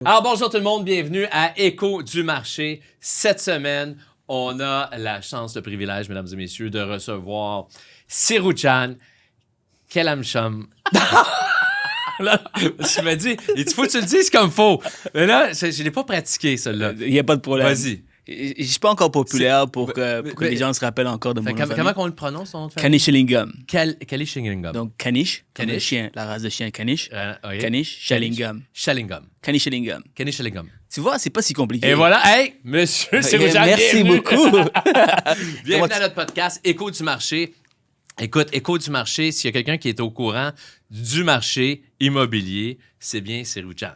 Alors bonjour tout le monde, bienvenue à Écho du marché. Cette semaine, on a la chance, le privilège, mesdames et messieurs, de recevoir Seroujan Kelamchum. Là, je me dis, il faut que tu le dises comme faut. Mais là, je ne l'ai pas pratiqué, celle-là. Il n'y a pas de problème. Vas-y. Je ne suis pas encore populaire pour que les gens se rappellent encore de mon nom de famille. Comment on le prononce, ton nom de famille? Kanishilingam. Kalish Shillingam. Donc, Kanish, comme le Kanish. chien, la race de chien Kanish. Okay. Kanish, Shillingam. Shillingam. Kanishilingam. Kanish Shillingam. Tu vois, c'est pas si compliqué. Et voilà, hey, monsieur Seroujan, Merci bienvenue. beaucoup. Bienvenue à notre podcast Écho du marché. Écoute, Écho du marché, s'il y a quelqu'un qui est au courant du marché immobilier, c'est bien Seroujan.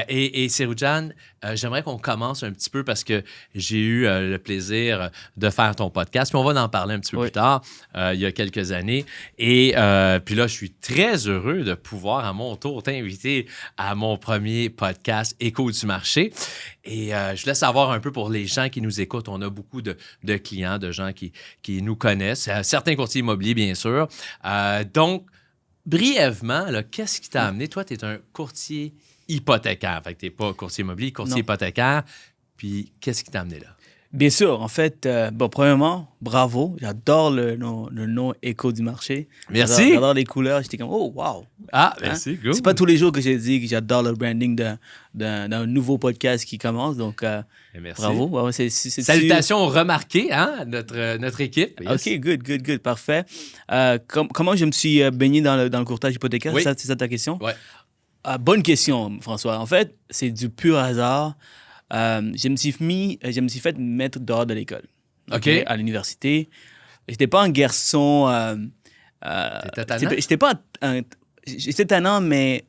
Et Seroujan, j'aimerais qu'on commence un petit peu parce que j'ai eu le plaisir de faire ton podcast. Puis on va en parler un petit peu plus tard, il y a quelques années. Et puis là, je suis très heureux de pouvoir, à mon tour, t'inviter à mon premier podcast Écho du marché. Et je voulais savoir un peu pour les gens qui nous écoutent. On a beaucoup de clients, de gens qui nous connaissent. Certains courtiers immobiliers, bien sûr. Donc, brièvement, là, qu'est-ce qui t'a amené? Toi, tu es un courtier hypothécaire. Fait que tu n'es pas courtier immobilier, courtier hypothécaire. Puis, qu'est-ce qui t'a amené là? Bien sûr. En fait, premièrement, bravo. J'adore le nom Écho du marché. Merci. J'adore les couleurs. J'étais comme, oh, wow. Ah, merci. Good. C'est pas tous les jours que j'ai dit que j'adore le branding d'un nouveau podcast qui commence. Donc, merci. bravo. Ouais, salutations remarquées, hein, notre équipe. Yes. OK, good. Parfait. Comment je me suis baigné dans le courtage hypothécaire? Oui. C'est ça ta question? Oui. Bonne question, François. En fait, c'est du pur hasard. Je me suis fait mettre dehors de l'école. OK. À l'université. J'étais pas un garçon. T'étais tannant? J'étais tannant, mais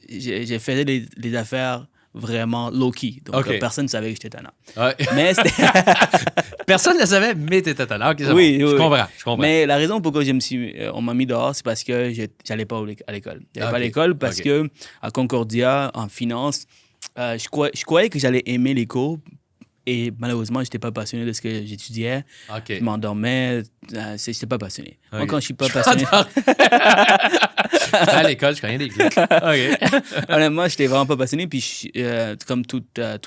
j'ai fait les affaires vraiment low-key. Donc, personne ne savait que j'étais tannant. Ouais. Mais personne ne le savait, mais t'étais tannant. Okay, oui, bon. oui. Je comprends. Mais la raison pourquoi on m'a mis dehors, c'est parce que j'allais pas à l'école. J'allais pas à l'école parce que à Concordia, en finance, je croyais que j'allais aimer les cours. Et malheureusement, je n'étais pas passionné de ce que j'étudiais. Je m'endormais. Je n'étais pas passionné. Moi, quand je ne suis pas passionné... à l'école, je connais des clics. Honnêtement, je n'étais vraiment pas passionné. Puis, comme tous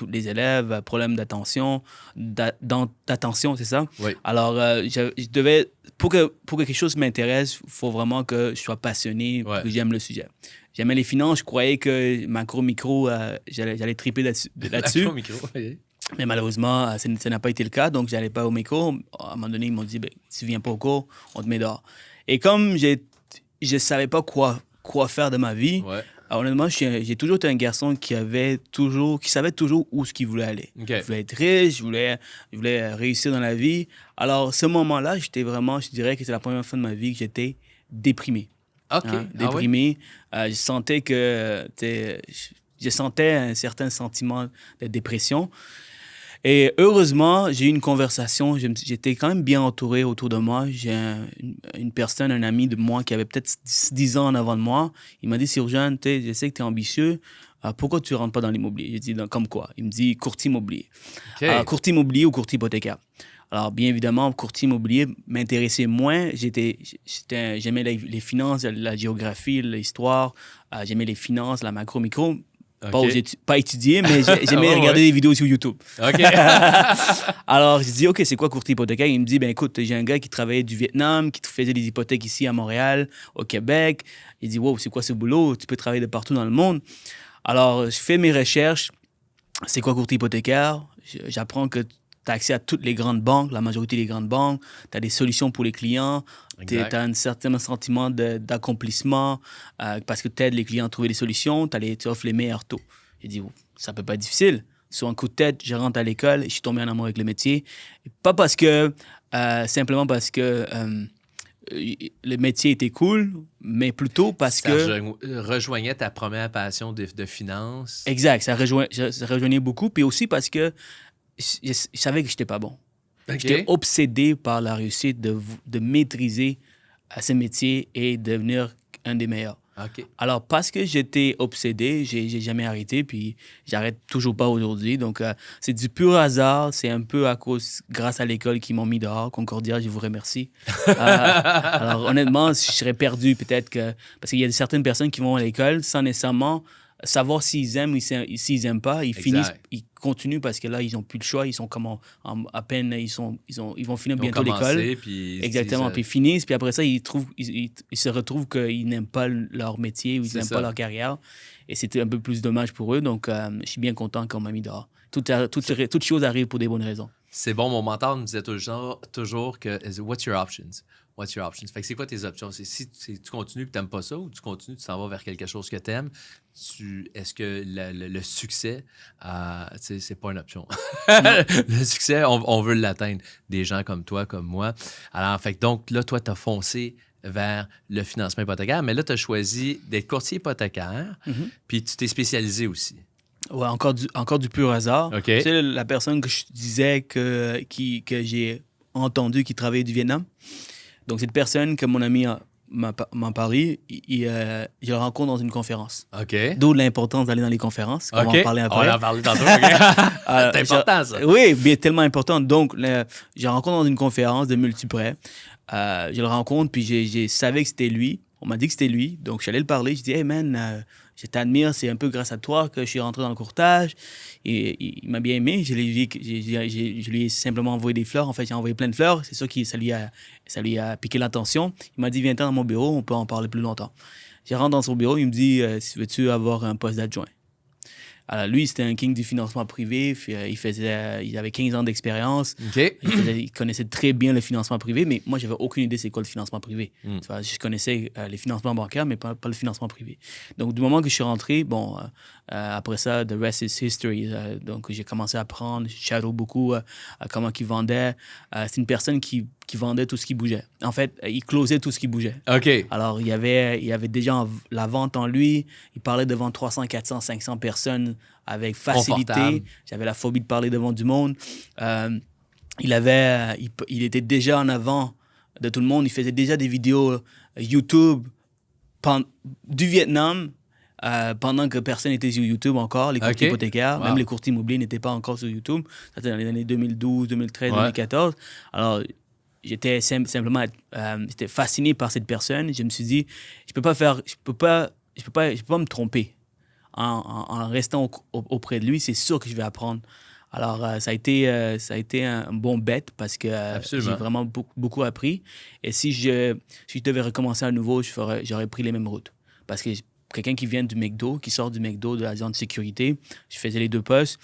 les élèves, problème d'attention, d'attention, c'est ça? Oui. Alors, je devais... Pour que quelque chose m'intéresse, il faut vraiment que je sois passionné, que j'aime le sujet. J'aimais les finances. Je croyais que macro-micro, j'allais triper là-dessus. Macro-micro, oui. Mais malheureusement, ça n'a pas été le cas. Donc, je n'allais pas au cours. À un moment donné, ils m'ont dit, tu ne viens pas au cours, on te met dehors. Et comme je ne savais pas quoi faire de ma vie, honnêtement, j'ai toujours été un garçon qui savait toujours où ce qu'il voulait aller. Je voulais être riche, je voulais réussir dans la vie. Alors, ce moment-là, je dirais que c'est la première fois de ma vie que j'étais déprimé. Déprimé. Je sentais un certain sentiment de dépression. Et heureusement, j'ai eu une conversation. J'étais quand même bien entouré autour de moi. J'ai une personne, un ami de moi qui avait peut-être 10 ans en avant de moi. Il m'a dit, Seroujan, je sais que tu es ambitieux. Pourquoi tu ne rentres pas dans l'immobilier? J'ai dit, comme quoi? Il me dit, courtier immobilier. Courtier immobilier ou courtier hypothécaire. Alors, bien évidemment, courtier immobilier m'intéressait moins. J'aimais les finances, la géographie, l'histoire. J'aimais les finances, la macro-micro. Pas étudié, mais j'aimais regarder des vidéos sur YouTube. Alors, j'ai dit, OK, c'est quoi courtier hypothécaire? Il me dit, écoute, j'ai un gars qui travaillait du Vietnam, qui faisait des hypothèques ici à Montréal, au Québec. Il dit, wow, c'est quoi ce boulot? Tu peux travailler de partout dans le monde. Alors, je fais mes recherches. C'est quoi courtier hypothécaire? J'apprends que tu as accès à toutes les grandes banques, la majorité des grandes banques. Tu as des solutions pour les clients. Tu as un certain sentiment d'accomplissement parce que tu aides les clients à trouver des solutions. Tu offres les meilleurs taux. J'ai dit, ça peut pas être difficile. Sur un coup de tête, je rentre à l'école et je suis tombé en amour avec le métier. Et pas parce que, simplement parce que le métier était cool, mais plutôt parce que... Ça rejoignait ta première passion de finance. Exact, ça rejoignait beaucoup. Puis aussi parce que je savais que je n'étais pas bon. J'étais obsédé par la réussite de maîtriser ce métier et devenir un des meilleurs. Alors, parce que j'étais obsédé, j'ai jamais arrêté, puis j'arrête toujours pas aujourd'hui. Donc, c'est du pur hasard. C'est un peu grâce à l'école qu'ils m'ont mis dehors. Concordia, je vous remercie. Alors, honnêtement, je serais perdu peut-être parce qu'il y a certaines personnes qui vont à l'école sans nécessairement savoir s'ils aiment ou s'ils n'aiment pas. Ils Exact. finissent, ils continuent parce que là, ils n'ont plus le choix. Ils sont comme à peine, ils vont finir bientôt l'école. Exactement. Puis ils finissent, puis après ça, ils se retrouvent qu'ils n'aiment pas leur métier ou ils n'aiment pas leur carrière. Et c'était un peu plus dommage pour eux. Donc, je suis bien content qu'on m'a mis dehors. Toutes choses arrivent pour des bonnes raisons. C'est bon, mon mentor me disait toujours que « What's your options? » What's your options? Fait que c'est quoi tes options? Si tu continues et tu n'aimes pas ça, ou tu continues, tu s'en vas vers quelque chose que tu aimes, est-ce que le succès, c'est pas une option? Le succès, on veut l'atteindre. Des gens comme toi, comme moi. Alors, fait que donc, là, toi, tu as foncé vers le financement hypothécaire, mais là, tu as choisi d'être courtier hypothécaire, puis tu t'es spécialisé aussi. Ouais, encore du pur hasard. Okay. Tu sais, la personne que je disais que j'ai entendu qui travaillait du Vietnam. Donc, cette personne que mon ami m'a parlé, je le rencontre dans une conférence. OK. D'où l'importance d'aller dans les conférences. On va en parler après. On va en parler tantôt. C'est important, ça. Oui, bien, tellement important. Donc, je le rencontre dans une conférence de Multiprêt. Je le rencontre, puis je savais que c'était lui. On m'a dit que c'était lui. Donc, je suis allé le parler. Je dis, hey man, je t'admire, c'est un peu grâce à toi que je suis rentré dans le courtage. Et il m'a bien aimé. Je lui ai simplement envoyé des fleurs. En fait, j'ai envoyé plein de fleurs. C'est sûr que ça lui a piqué l'attention. Il m'a dit, viens-t'en dans mon bureau, on peut en parler plus longtemps. Je rentre dans son bureau, il me dit, veux-tu avoir un poste d'adjoint? Alors, lui, c'était un king du financement privé. Il avait 15 ans d'expérience. Okay. Il connaissait très bien le financement privé, mais moi, j'avais aucune idée c'est quoi le financement privé. Tu vois, je connaissais les financements bancaires, mais pas le financement privé. Donc, du moment que je suis rentré, après ça, the rest is history. Donc, j'ai commencé à apprendre, shadow beaucoup comment il vendait. C'est une personne qui vendait tout ce qui bougeait. En fait, il closait tout ce qui bougeait. OK. Alors, il y avait déjà la vente en lui. Il parlait devant 300, 400, 500 personnes avec facilité. J'avais la phobie de parler devant du monde. Il était déjà en avant de tout le monde. Il faisait déjà des vidéos YouTube du Vietnam pendant que personne n'était sur YouTube encore, les courtiers hypothécaires, même les courtiers immobiliers n'étaient pas encore sur YouTube. C'était dans les années 2012, 2013, 2014. Alors, j'étais simplement j'étais fasciné par cette personne. Je me suis dit, je peux pas me tromper. En restant auprès de lui, c'est sûr que je vais apprendre. Alors, ça a été un bon bet parce que j'ai vraiment beaucoup appris. Et si je devais recommencer à nouveau, j'aurais pris les mêmes routes. Parce que quelqu'un qui vient du McDo, qui sort du McDo, de l'agent de sécurité, je faisais les deux postes.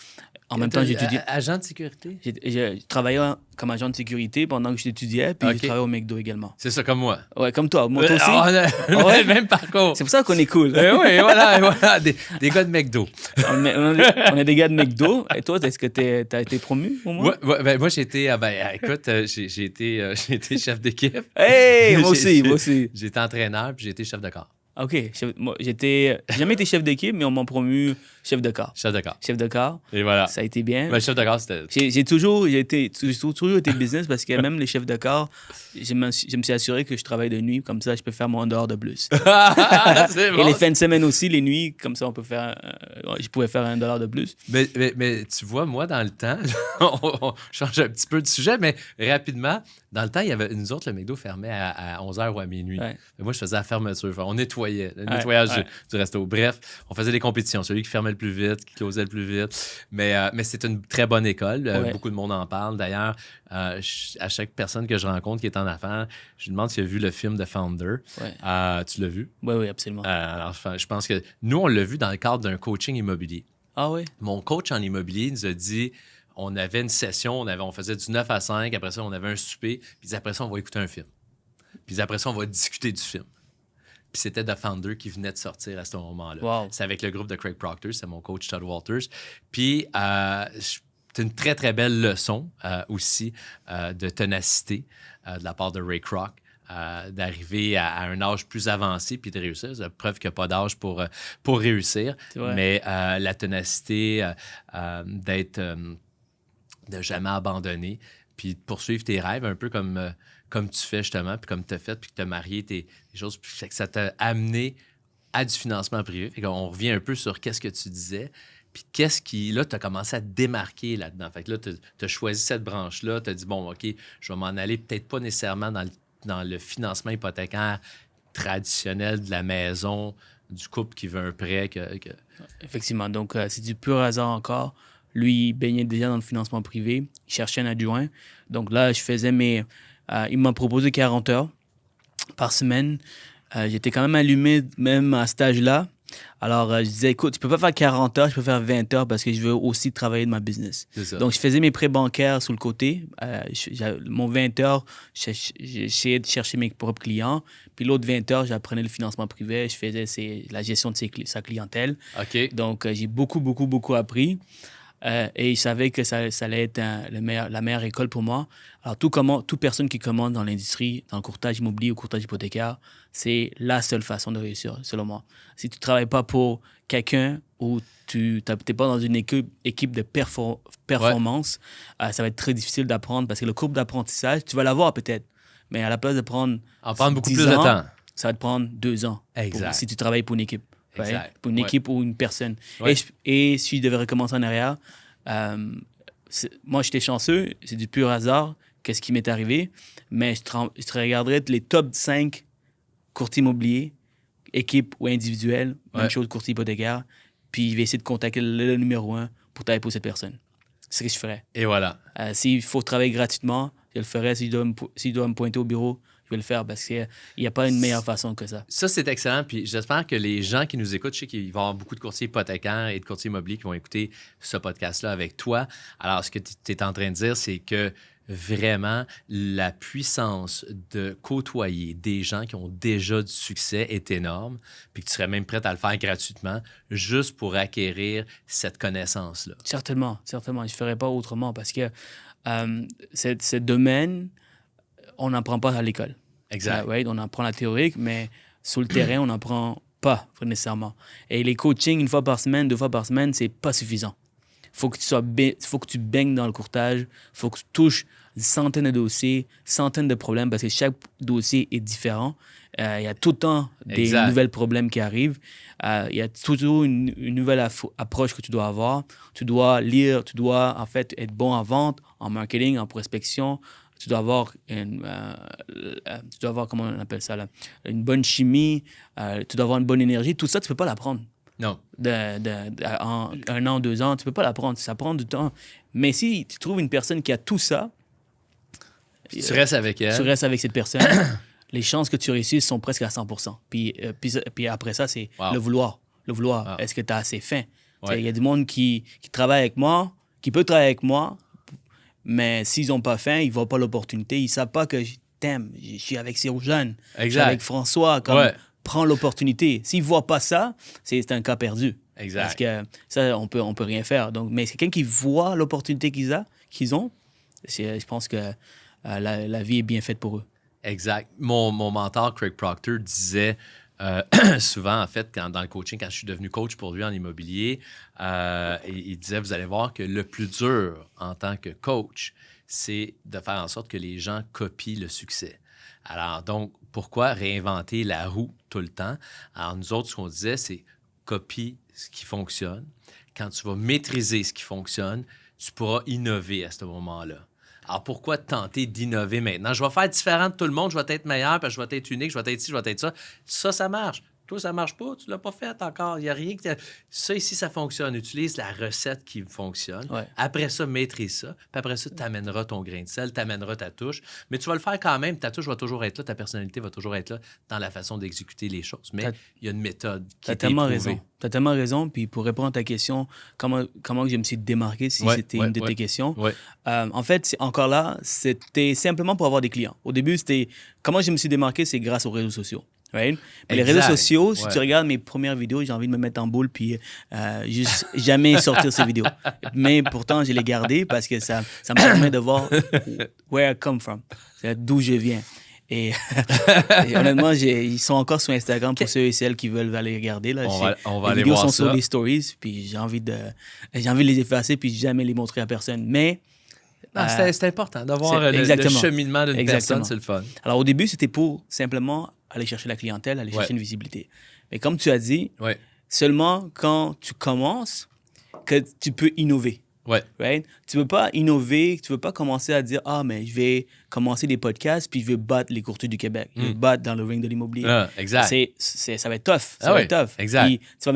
En même temps, j'étudiais. Agent de sécurité? Je travaillais comme agent de sécurité pendant que j'étudiais, puis je travaillais au McDo également. C'est ça, comme moi. Ouais, comme toi. Moi, toi aussi. On a le même parcours. C'est pour ça qu'on est cool. Oui, voilà. Des gars de McDo. On est des gars de McDo. Et toi, est-ce que tu as été promu au moins? Ouais, moi, j'ai été... écoute, j'ai été chef d'équipe. Hey, moi aussi. J'ai été entraîneur, puis j'ai été chef de corps. OK. Moi, j'ai jamais été chef d'équipe, mais on m'a promu chef de corps. Chef de corps. Chef de corps. Et voilà. Ça a été bien. Ben, chef de corps, c'était... J'ai toujours été business parce que même les chefs de corps, je me suis assuré que je travaille de nuit. Comme ça, je peux faire mon $1 de plus. C'est bon. Et les fins de semaine aussi, les nuits, comme ça, je pouvais faire $1 de plus. Mais tu vois, moi, dans le temps, on change un petit peu de sujet, mais rapidement, dans le temps, nous autres, le McDo fermait à 11h ou à minuit. Ouais. Moi, je faisais la fermeture. On nettoyait le nettoyage du resto. Bref, on faisait des compétitions. Celui qui fermait le plus vite, qui closait le plus vite. Mais c'est une très bonne école. Beaucoup de monde en parle. D'ailleurs, à chaque personne que je rencontre qui est en affaires, je lui demande s'il a vu le film The Founder. Ouais. Tu l'as vu? Oui, absolument. Alors, je pense que nous, on l'a vu dans le cadre d'un coaching immobilier. Ah oui? Mon coach en immobilier nous a dit... On avait une session, on faisait du 9 à 5, après ça, on avait un souper, puis après ça, on va écouter un film. Puis après ça, on va discuter du film. Puis c'était The Founder qui venait de sortir à ce moment-là. Wow. C'est avec le groupe de Craig Proctor, c'est mon coach Todd Walters. Puis c'est une très, très belle leçon aussi de ténacité de la part de Ray Kroc. D'arriver à un âge plus avancé puis de réussir. C'est la preuve qu'il n'y a pas d'âge pour réussir. Mais la ténacité de jamais abandonner, puis de poursuivre tes rêves, un peu comme tu fais justement, puis comme tu as fait, puis que tu as marié tes choses, puis que ça t'a amené à du financement privé. Fait qu'on revient un peu sur qu'est-ce que tu disais, puis là, tu as commencé à te démarquer là-dedans. Fait que là, tu as choisi cette branche-là, tu as dit, bon, OK, je vais m'en aller peut-être pas nécessairement dans le financement hypothécaire traditionnel de la maison, du couple qui veut un prêt. Effectivement. Donc, c'est du pur hasard encore. Lui, il baignait déjà dans le financement privé. Il cherchait un adjoint. Donc là, je faisais il m'a proposé 40 heures par semaine. J'étais quand même allumé, même à cet âge-là. Alors, je disais, écoute, je peux pas faire 40 heures, je peux faire 20 heures parce que je veux aussi travailler de ma business. Donc, je faisais mes prêts bancaires sur le côté. Mon 20 heures, j'essayais de chercher mes propres clients. Puis l'autre 20 heures, j'apprenais le financement privé. Je faisais la gestion de sa clientèle. OK. Donc, j'ai beaucoup appris. Et je savais que ça allait être la meilleure école pour moi. Alors, toute personne qui commence dans l'industrie, dans le courtage immobilier ou courtage hypothécaire, c'est la seule façon de réussir, selon moi. Si tu ne travailles pas pour quelqu'un ou tu n'es pas dans une équipe de performance, ça va être très difficile d'apprendre parce que le courbe d'apprentissage, tu vas l'avoir peut-être, mais à la place de prendre beaucoup plus de temps, ça va te prendre 2 ans si tu travailles pour une équipe. Exact. Pour une équipe ou une personne. Ouais. Et si je devais recommencer en arrière, moi, j'étais chanceux. C'est du pur hasard qu'est-ce qui m'est arrivé. Mais je te regarderais les top 5 courtiers immobiliers, équipe ou individuels, même chose, courtier hypothécaire. Puis je vais essayer de contacter le numéro 1 pour travailler pour cette personne. C'est ce que je ferais. Et voilà. S'il faut travailler gratuitement, je le ferais. S'il doit me pointer au bureau, je vais le faire parce qu'il n'y a pas une meilleure façon que ça. Ça, c'est excellent. Puis j'espère que les gens qui nous écoutent, je sais qu'il va y avoir beaucoup de courtiers hypothécaires et de courtiers immobiliers qui vont écouter ce podcast-là avec toi. Alors, ce que tu es en train de dire, c'est que vraiment, la puissance de côtoyer des gens qui ont déjà du succès est énorme, puis que tu serais même prêt à le faire gratuitement juste pour acquérir cette connaissance-là. Certainement. Je ne ferais pas autrement parce que ce domaine, on n'apprend pas à l'école. Exact. On apprend la théorique, mais sur le terrain, on n'apprend pas nécessairement. Et les coachings, 1 fois par semaine, 2 fois par semaine, c'est pas suffisant. Faut que tu baignes dans le courtage. Faut que tu touches une centaine de dossiers, centaines de problèmes, parce que chaque dossier est différent. Il y a tout le temps des nouvelles problèmes qui arrivent. Il y a toujours une nouvelle approche que tu dois avoir. Tu dois lire, tu dois en fait être bon en vente, en marketing, en prospection. Tu dois avoir comment on appelle ça là, une bonne chimie, tu dois avoir une bonne énergie. Tout ça, tu peux pas l'apprendre. Non. En 1 an, 2 ans, tu peux pas l'apprendre. Ça prend du temps. Mais si tu trouves une personne qui a tout ça, puis tu restes avec elle. Tu restes avec cette personne. Les chances que tu réussisses sont presque à 100%. Puis après ça, c'est le vouloir. Le vouloir. Est-ce que tu as assez faim? Il y a du monde qui travaille avec moi, qui peut travailler avec moi, mais s'ils n'ont pas faim, ils ne voient pas l'opportunité. Ils ne savent pas que je t'aime. Je suis avec Serujane. Je suis avec François. Prends l'opportunité. S'ils ne voient pas ça, c'est un cas perdu. Exact. Parce que ça, on peut rien faire. Donc, mais c'est quelqu'un qui voit l'opportunité qu'ils ont. Je pense que la vie est bien faite pour eux. Exact. Mon mentor, Craig Proctor, disait souvent, en fait, dans le coaching, quand je suis devenu coach pour lui en immobilier, il disait, vous allez voir que le plus dur en tant que coach, c'est de faire en sorte que les gens copient le succès. Alors, donc, pourquoi réinventer la roue tout le temps? Alors, nous autres, ce qu'on disait, c'est copie ce qui fonctionne. Quand tu vas maîtriser ce qui fonctionne, tu pourras innover à ce moment-là. Alors, pourquoi tenter d'innover maintenant? Je vais faire différent de tout le monde, je vais être meilleur, puis je vais être unique, je vais être ci, je vais être ça. Ça marche. Toi, ça marche pas, tu l'as pas fait encore. Il n'y a rien que... Ça, ici, ça fonctionne. Utilise la recette qui fonctionne. Ouais. Après ça, maîtrise ça. Puis après ça, tu amèneras ton grain de sel, tu amèneras ta touche. Mais tu vas le faire quand même. Ta touche va toujours être là, ta personnalité va toujours être là dans la façon d'exécuter les choses. Mais il y a une méthode qui est éprouvée. Tu as tellement raison. Puis pour répondre à ta question, comment je me suis démarqué, si c'était une de tes questions. Ouais. En fait, encore là, c'était simplement pour avoir des clients. Au début, c'était comment je me suis démarqué, c'est grâce aux réseaux sociaux. Right? Les réseaux sociaux, si tu regardes mes premières vidéos, j'ai envie de me mettre en boule puis juste jamais sortir ces vidéos. Mais pourtant, je les gardées parce que ça me permet de voir where I come from, d'où je viens. Et honnêtement, ils sont encore sur Instagram pour ceux et celles qui veulent aller regarder. Là. On va les aller vidéos voir sont ça. sur les stories, puis j'ai envie de les effacer puis jamais les montrer à personne. Mais c'est important d'avoir le cheminement d'une personne, c'est le fun. Alors, au début, c'était pour simplement aller chercher la clientèle, aller chercher une visibilité. Mais comme tu as dit, seulement quand tu commences que tu peux innover. Ouais. Right? Tu ne veux pas innover, tu ne veux pas commencer à dire « Ah, mais je vais commencer des podcasts, puis je vais battre les courtiers du Québec. Je vais battre dans le ring de l'immobilier. Exact. Ça va être tough. Ça va être tough. Exact. Puis tu vas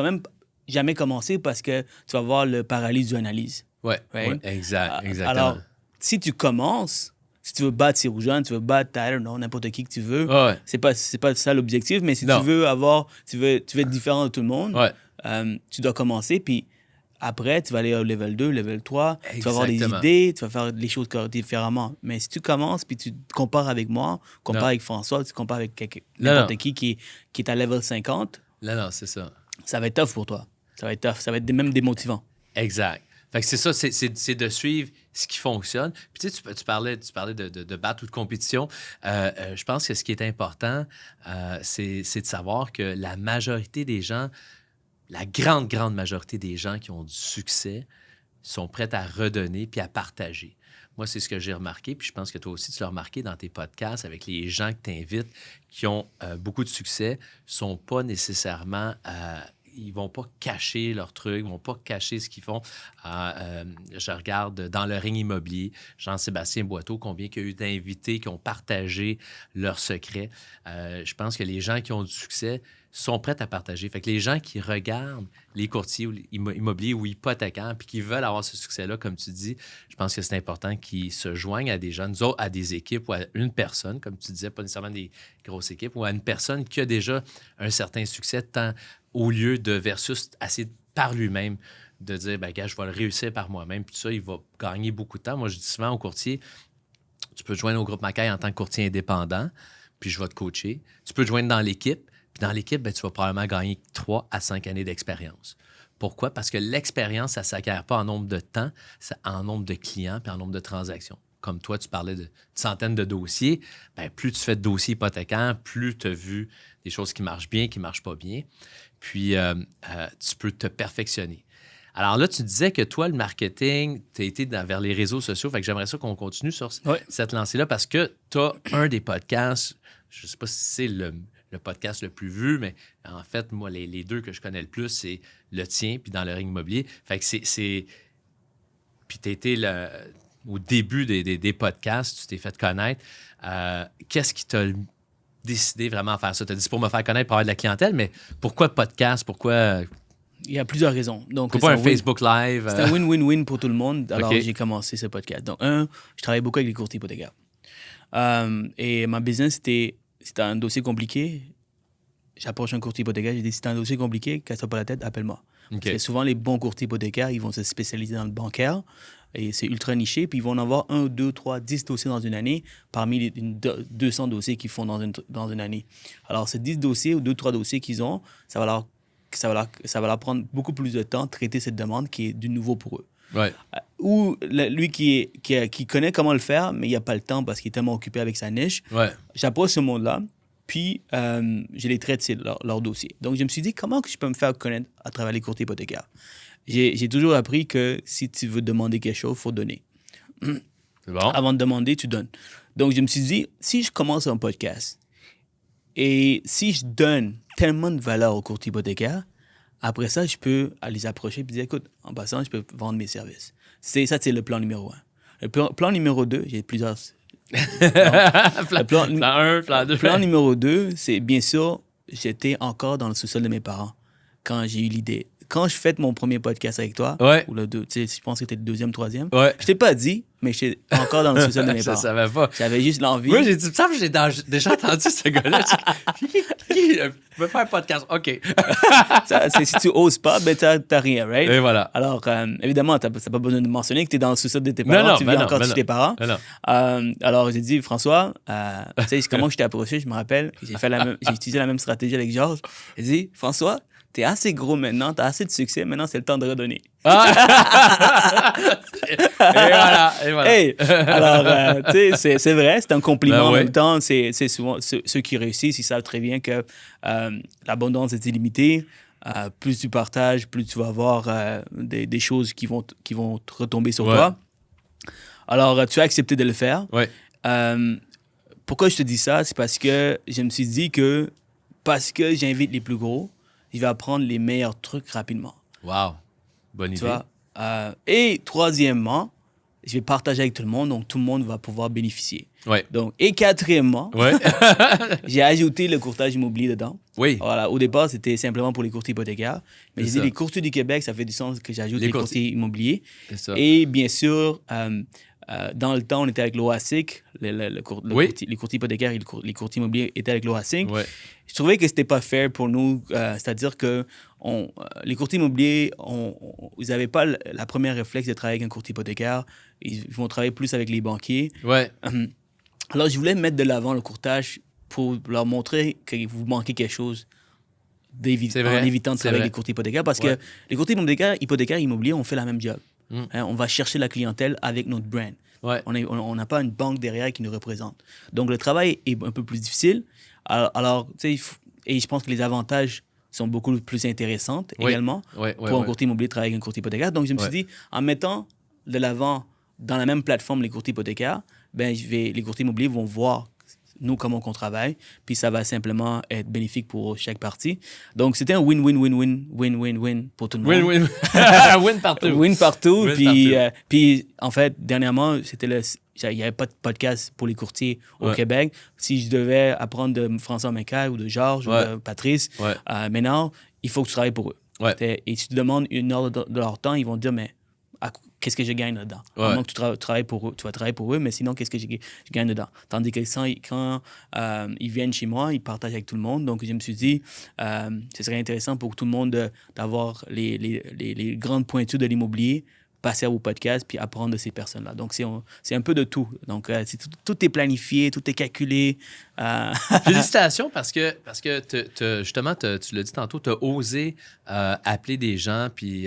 même jamais commencer parce que tu vas avoir le paralyse du analyse. Ouais, Right? exactement. Alors, si tu commences, si tu veux battre Seroujan, tu veux battre, I don't know, n'importe qui que tu veux, c'est pas ça l'objectif, mais si tu veux être différent de tout le monde, tu dois commencer, puis après, tu vas aller au level 2, level 3, tu vas avoir des idées, tu vas faire les choses différemment. Mais si tu commences, puis tu te compares avec moi, avec François, tu te compares avec n'importe qui est à level 50, non, c'est ça. Ça va être tough pour toi. Ça va être tough. Ça va être même démotivant. Exact. Fait que c'est ça, c'est de suivre ce qui fonctionne. Puis tu sais, tu parlais de battre ou de compétition. Je pense que ce qui est important, c'est de savoir que la majorité des gens, la grande majorité des gens qui ont du succès sont prêts à redonner puis à partager. Moi, c'est ce que j'ai remarqué, puis je pense que toi aussi, tu l'as remarqué dans tes podcasts avec les gens que tu invites qui ont beaucoup de succès, sont pas nécessairement... ils vont pas cacher leurs trucs, ils vont pas cacher ce qu'ils font. Je regarde dans le ring immobilier, Jean-Sébastien Boiteau, combien il y a eu d'invités qui ont partagé leurs secrets. Je pense que les gens qui ont du succès sont prêts à partager. Fait que les gens qui regardent les courtiers immobiliers ou hypothécaires puis qui veulent avoir ce succès-là, comme tu dis, je pense que c'est important qu'ils se joignent à des gens, nous autres, à des équipes ou à une personne, comme tu disais, pas nécessairement des grosses équipes, ou à une personne qui a déjà un certain succès, tant au lieu de versus assez par lui-même, de dire, ben gars, je vais le réussir par moi-même, puis ça, il va gagner beaucoup de temps. Moi, je dis souvent aux courtiers, tu peux te joindre au groupe Macaille en tant que courtier indépendant, puis je vais te coacher. Tu peux te joindre dans l'équipe, puis dans l'équipe, ben, tu vas probablement gagner 3 à 5 années d'expérience. Pourquoi? Parce que l'expérience, ça ne s'acquiert pas en nombre de temps, c'est en nombre de clients puis en nombre de transactions. Comme toi, tu parlais de centaines de dossiers, ben, plus tu fais de dossiers hypothécaires, plus tu as vu des choses qui marchent bien, qui ne marchent pas bien. Puis, tu peux te perfectionner. Alors là, tu disais que toi, le marketing, tu as été vers les réseaux sociaux. Fait que j'aimerais ça qu'on continue sur cette lancée-là parce que tu as un des podcasts, je ne sais pas si c'est le podcast le plus vu, mais en fait, moi, les deux que je connais le plus, c'est le tien puis dans le ring immobilier. Fait que c'est... Puis tu as été au début des podcasts, tu t'es fait connaître. Qu'est-ce qui t'a décidé vraiment à faire ça? Tu as dit c'est pour me faire connaître, pour avoir de la clientèle, mais pourquoi podcast? Pourquoi... Il y a plusieurs raisons. Donc, pourquoi pas un Facebook Live? C'est un win-win-win pour tout le monde. Alors, j'ai commencé ce podcast. Donc, je travaille beaucoup avec les courtiers hypothécaires. Et ma business, c'était un dossier compliqué. J'approche un courtier hypothécaire, j'ai dit, si c'est un dossier compliqué, casse-toi pas la tête, appelle-moi. Parce que souvent, les bons courtiers hypothécaires, ils vont se spécialiser dans le bancaire et c'est ultra niché, puis ils vont en avoir 1, 2, 3, 10 dossiers dans une année parmi les 200 dossiers qu'ils font dans une année. Alors, ces 10 dossiers ou 2, 3 dossiers qu'ils ont, ça va leur prendre beaucoup plus de temps de traiter cette demande qui est du nouveau pour eux. Ouais. Ou lui qui connaît comment le faire, mais il n'a pas le temps parce qu'il est tellement occupé avec sa niche. Ouais. J'approche ce monde-là, puis je les traite leur dossier. Donc, je me suis dit, comment je peux me faire connaître à travers les courtiers hypothécaires? J'ai toujours appris que si tu veux demander quelque chose, il faut donner. C'est bon. Avant de demander, tu donnes. Donc, je me suis dit, si je commence un podcast et si je donne tellement de valeur aux courtiers hypothécaires, après ça, je peux les approcher et dire, écoute, en passant, je peux vendre mes services. Ça, c'est le plan numéro 1. Le plan numéro 2, j'ai plusieurs... plan 1, plan 2. Plan numéro 2, c'est bien sûr, j'étais encore dans le sous-sol de mes parents quand j'ai eu l'idée. Quand je fais mon premier podcast avec toi, ou le 2, je pense que c'était le deuxième, troisième, je t'ai pas dit, mais j'étais encore dans le sous-sol de mes parents. Je savais pas. J'avais juste l'envie. Moi, j'ai dit, ça, j'ai déjà entendu ce gars-là. Qui veut faire un podcast? OK. Si tu oses pas, ben t'as rien, right? Et voilà. Alors, évidemment, t'as pas besoin de mentionner que t'es dans le sous-sol de tes parents, tu vis encore chez tes parents. Alors, j'ai dit, François, tu sais, comment je t'ai approché, je me rappelle, j'ai utilisé la même stratégie avec Georges. J'ai dit, François, t'es assez gros maintenant, t'as assez de succès, maintenant c'est le temps de redonner. Et voilà. Hey, alors, tu sais, c'est vrai, c'est un compliment en même temps. C'est souvent ceux qui réussissent, ils savent très bien que l'abondance est illimitée. Plus tu partages, plus tu vas avoir des choses qui vont te retomber sur toi. Alors, tu as accepté de le faire. Pourquoi je te dis ça? C'est parce que je me suis dit que parce que j'invite les plus gros, je vais apprendre les meilleurs trucs rapidement. Wow. Bonne idée. Tu vois? Et troisièmement, je vais partager avec tout le monde, donc tout le monde va pouvoir bénéficier. Ouais. Donc, et quatrièmement, Ouais. j'ai ajouté le courtage immobilier dedans. Oui. Voilà, au départ, c'était simplement pour les courtiers hypothécaires. Mais C'est j'ai dit ça. les courtiers du Québec, ça fait du sens que j'ajoute Les les courtiers. courtiers immobiliers. C'est ça. Et bien sûr, dans le temps, on était avec l'OASIC. Oui. Les courtiers hypothécaires et les courtiers immobiliers étaient avec l'OASIC. Ouais. Je trouvais que c'était pas fair pour nous. C'est-à-dire que les courtiers immobiliers, ils n'avaient pas la première réflexe de travailler avec un courtier hypothécaire. Ils vont travailler plus avec les banquiers. Ouais. Alors, je voulais mettre de l'avant le courtage pour leur montrer que vous manquez quelque chose C'est vrai, en évitant de c'est travailler vrai. avec les courtiers hypothécaires. Parce Ouais. que les courtiers hypothécaires immobiliers, on fait la même job. Hein, on va chercher la clientèle avec notre brand. Ouais. On n'a pas une banque derrière qui nous représente. Donc, le travail est un peu plus difficile. Alors tu sais, et je pense que les avantages sont beaucoup plus intéressants Oui. également Ouais, pour un courtier immobilier de travailler avec un courtier hypothécaire. Donc, je me suis dit, en mettant de l'avant dans la même plateforme les courtiers hypothécaires, ben, les courtiers immobiliers vont voir nous comment on travaille, puis ça va simplement être bénéfique pour chaque partie. Donc, c'était un win-win-win-win-win-win-win pour tout le monde. Win-win. Win partout. Win partout. Win Puis, partout. puis, en fait, dernièrement, il n'y avait pas de podcast pour les courtiers au Ouais. Québec. Si je devais apprendre de François Macaire ou de Georges Ouais. ou de Patrice, Ouais. maintenant, il faut que tu travailles pour eux. Ouais. Et si tu demandes une heure de leur temps, ils vont te dire, mais qu'est-ce que je gagne là-dedans? Ouais. À moins que tu travailles pour eux, tu vas travailler pour eux, mais sinon, qu'est-ce que je gagne dedans? Tandis que quand ils viennent chez moi, ils partagent avec tout le monde. Donc, je me suis dit, ce serait intéressant pour tout le monde d'avoir les grandes pointures de l'immobilier, passer au podcast puis apprendre de ces personnes-là. Donc, c'est un peu de tout. Donc, tout est planifié, tout est calculé. Félicitations parce que justement, tu l'as dit tantôt, tu as osé appeler des gens puis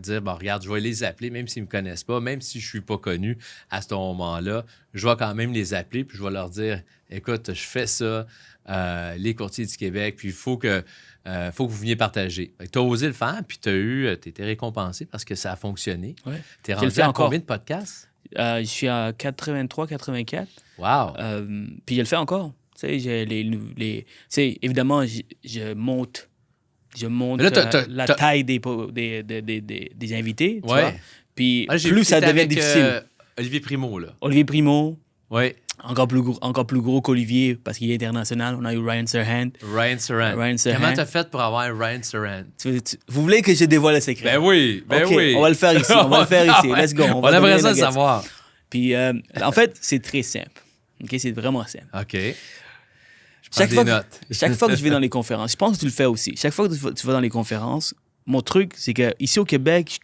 dire, bon, regarde, je vais les appeler, même s'ils ne me connaissent pas, même si je ne suis pas connu à ce moment-là, je vais quand même les appeler puis je vais leur dire, écoute, je fais ça, les courtiers du Québec, puis il faut que vous veniez partager. Tu as osé le faire, puis tu été récompensé parce que ça a fonctionné. Ouais. Tu es Je le rendu fais à encore. combien de podcasts? Je suis à 83, 84. Wow! Puis je le fais encore. Tu sais, tu sais, évidemment, je monte Mais là, la taille des invités, tu Ouais. vois. Puis Ah, j'ai vu plus que ça t'étais devient avec, difficile. Olivier Primo, là. Olivier Primo, Oui. encore plus gros qu'Olivier parce qu'il est international. On a eu Ryan Serhant. Ryan Serhant. Ryan Serhant. Comment t'as fait pour avoir Ryan Serhant? Vous voulez que je dévoile le secret? Ben oui, ben OK, oui. on va le faire ici. On va le faire ici. Let's go. On va aimerait donner ça le nuggets. savoir. Puis, en fait, c'est très simple. OK, c'est vraiment simple. OK. Je prends des notes. Chaque fois que je vais dans les conférences, je pense que tu le fais aussi. Chaque fois que tu vas dans les conférences, mon truc, c'est que ici au Québec,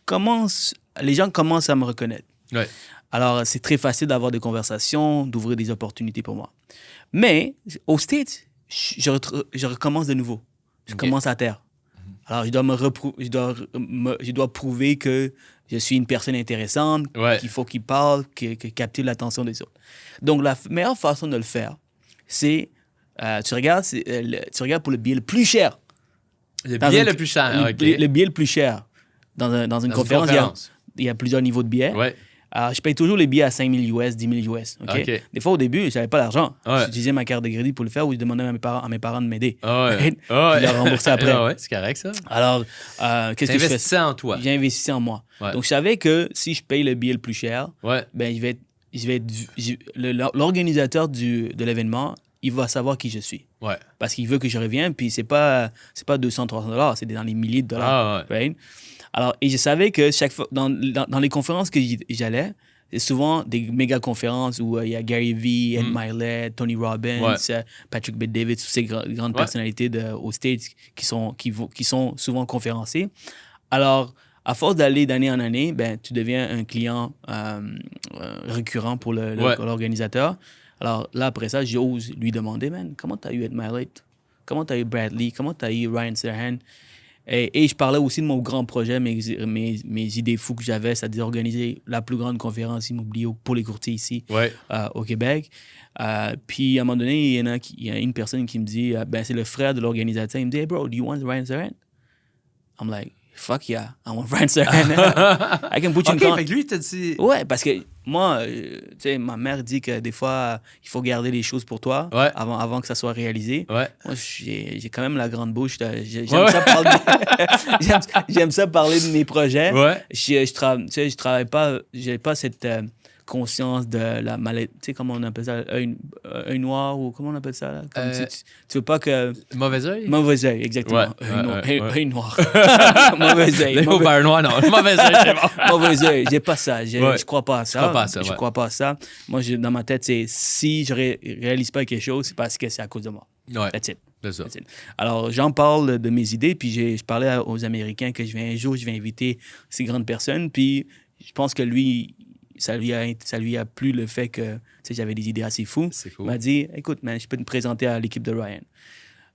les gens commencent à me reconnaître. Ouais. Alors, c'est très facile d'avoir des conversations, d'ouvrir des opportunités pour moi. Mais aux States, je recommence de nouveau. Je OK. commence à terre. Alors, je dois prouver que je suis une personne intéressante, Ouais. qu'il faut qu'il parle, que captive l'attention des autres. Donc, la meilleure façon de le faire, c'est tu regardes pour le billet le plus cher. Le Dans billet une- le plus cher. OK. Le billet le plus cher. Dans une conférence, il y a plusieurs niveaux de billets. Ouais. Alors, je paye toujours les billets à 5 000 US, 10 000 US. OK? OK. Des fois, au début, je n'avais pas d'argent. Ouais. J'utilisais ma carte de crédit pour le faire ou je demandais à mes parents de m'aider. Ah ouais. Right? Ah ouais. Puis je leur remboursais après. Ah ouais, c'est correct, ça. Alors, qu'est-ce que je fais? T'investissais en toi. J'ai investi en moi. Ouais. Donc, je savais que si je paye le billet le plus cher, Ouais. ben, l'organisateur de l'événement, il va savoir qui je suis. Ouais. Parce qu'il veut que je revienne, puis c'est pas 200, 300 $, c'est dans les milliers de dollars. Ah ouais. Right? Alors, et je savais que chaque fois, dans les conférences que j'allais, c'est souvent des méga conférences où il y a Gary Vee, Ed Milet, Tony Robbins, Ouais. Patrick Bet-David, toutes ces grandes Ouais. personnalités aux States qui sont souvent conférenciers. Alors, à force d'aller d'année en année, ben, tu deviens un client récurrent pour Ouais. l'organisateur. Alors là, après ça, j'ose lui demander, man, comment tu as eu Ed Milet? Comment tu as eu Bradley? Comment tu as eu Ryan Serhant? Et je parlais aussi de mon grand projet, mes idées fous que j'avais, c'est-à-dire organiser la plus grande conférence immobilière pour les courtiers ici Ouais. au Québec. Puis à un moment donné, il y a une personne qui me dit, ben, c'est le frère de l'organisateur. Il me dit, hey bro, do you want Ryan Serhant? I'm like, Fuck yeah, I'm a Friendster. I can put you in OK, fait que lui, il t'a dit... Ouais, parce que moi, tu sais, ma mère dit que des fois, il faut garder les choses pour toi Ouais. avant que ça soit réalisé. Ouais. Moi, j'ai quand même la grande bouche. J'aime Ouais. ça parler j'aime ça parler de mes projets. Ouais. Je travaille pas, j'ai pas cette conscience de la maladie. Tu sais, comment on appelle ça? Œil noir ou comment on appelle ça? Là? Comme tu veux pas que... Mauvais œil? Mauvais œil, exactement. Ouais, Œil noir. Mauvais œil. Le mot beurre noir, non. Mauvais œil, c'est bon. Mauvais œil. J'ai pas ça. Ouais. Je crois pas à ça. Je crois pas à ça. Moi, dans ma tête, c'est si je réalise pas quelque chose, c'est parce que c'est à cause de moi. Ouais. That's it. C'est ça. Alors, j'en parle de mes idées, puis je parlais aux Américains que un jour, je vais inviter ces grandes personnes, puis je pense que lui, ça lui a plu le fait que tu sais, j'avais des idées assez fous. C'est cool. Il m'a dit, écoute, man, je peux te présenter à l'équipe de Ryan.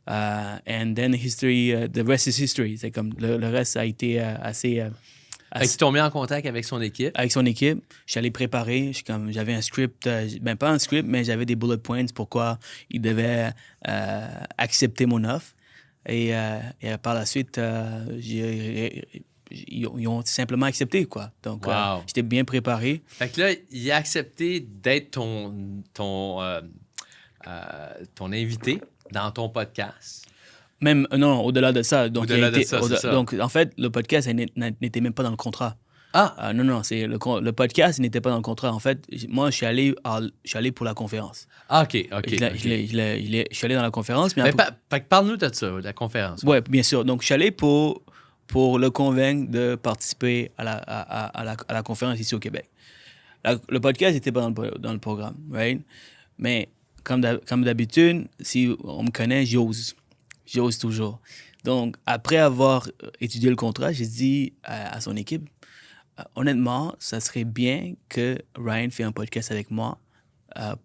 And then the rest is history. C'est comme le reste a été assez... Fait qu'ils t'ont mis en contact avec son équipe. Avec son équipe, je suis allé préparer. J'avais un script, pas un script, mais j'avais des bullet points pourquoi il devait accepter mon offre. Et par la suite, ils ont simplement accepté, quoi. Donc, Wow. j'étais bien préparé. Fait que là, il a accepté d'être ton invité dans ton podcast. Même, non, au-delà de ça. Donc, Au-delà de ça, c'est ça. Donc, en fait, le podcast n'était même pas dans le contrat. Ah! Non, c'est le podcast n'était pas dans le contrat. En fait, moi, je suis allé pour la conférence. Ah, OK. Je suis allé dans la conférence. Mais Fait que parle-nous de ça, de la conférence. Oui, bien sûr. Donc, je suis allé pour le convaincre de participer à la conférence ici au Québec. Le podcast n'était pas dans le programme, right? Mais comme d'habitude, si on me connaît, j'ose. J'ose toujours. Donc, après avoir étudié le contrat, j'ai dit à son équipe, honnêtement, ça serait bien que Ryan fait un podcast avec moi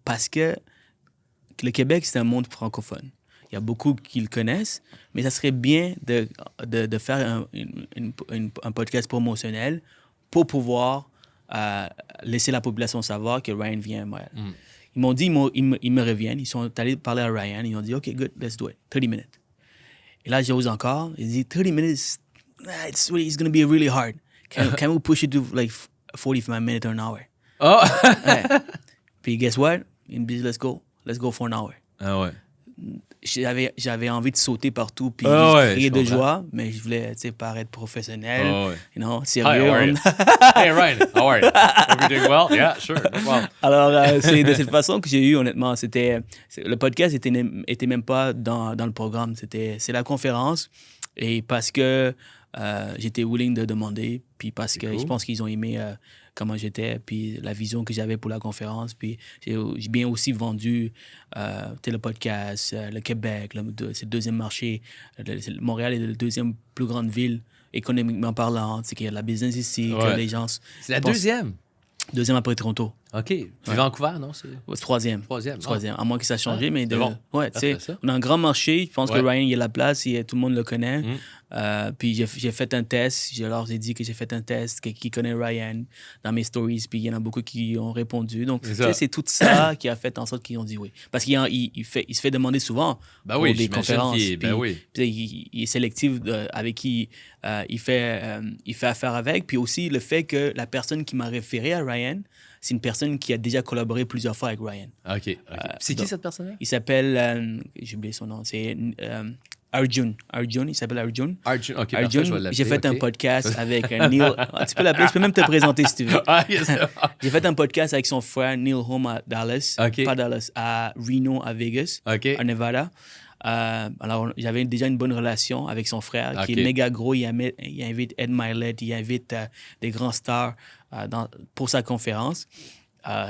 parce que le Québec, c'est un monde francophone. Il y a beaucoup qui le connaissent, mais ça serait bien de faire un podcast promotionnel pour pouvoir laisser la population savoir que Ryan vient à Montréal. Mm. Ils m'ont dit, ils me reviennent, ils sont allés parler à Ryan, ils ont dit, OK, good, let's do it, 30 minutes. Et là, j'ose encore, ils disent, 30 minutes, it's going to be really hard. Can we push it to like 45 minutes or an hour? Oh! Ouais. Puis guess what? Ils me disent, let's go for an hour. Ah ouais. J'avais envie de sauter partout puis crier de joie, mais je voulais paraître professionnel, sérieux. Hey Ryan, how are you? Hope you're doing well? Yeah, sure. Wow. Alors, c'est de cette façon que j'ai eu, honnêtement. Le podcast était même pas dans le programme. C'est la conférence. Et parce que j'étais willing de demander, puis parce que je pense qu'ils ont aimé comment j'étais, puis la vision que j'avais pour la conférence. Puis j'ai bien aussi vendu le podcast, le Québec, c'est le deuxième marché. Montréal est la deuxième plus grande ville économiquement parlant. C'est qu'il y a de la business ici, que les gens... C'est la deuxième? Deuxième après Toronto. OK. Vancouver, non? Troisième. À moins que ça a changé, mais... Bon. Ouais, tu sais, on a un grand marché. Je pense que Ryan, il a la place, tout le monde le connaît. Puis j'ai fait un test. Je leur ai dit que j'ai fait un test, qui connaît Ryan dans mes stories. Puis il y en a beaucoup qui ont répondu. Donc, tu sais, c'est tout ça qui a fait en sorte qu'ils ont dit oui. Parce qu'il se fait demander souvent pour des conférences. Puis il est sélectif avec qui il fait affaire avec. Puis aussi, le fait que la personne qui m'a référé à Ryan, c'est une personne qui a déjà collaboré plusieurs fois avec Ryan. OK. C'est qui cette personne-là? Il s'appelle... j'ai oublié son nom. C'est... Arjun, il s'appelle Arjun. OK, Arjun, je vais l'appeler. J'ai fait un podcast avec Neil. Tu peux l'appeler, je peux même te présenter si tu veux. J'ai fait un podcast avec son frère Neil Home à Dallas. Pas Dallas, à Reno, à Vegas, à Nevada. Alors, j'avais déjà une bonne relation avec son frère, qui est méga gros. Il invite Ed Milet, il invite des grands stars pour sa conférence.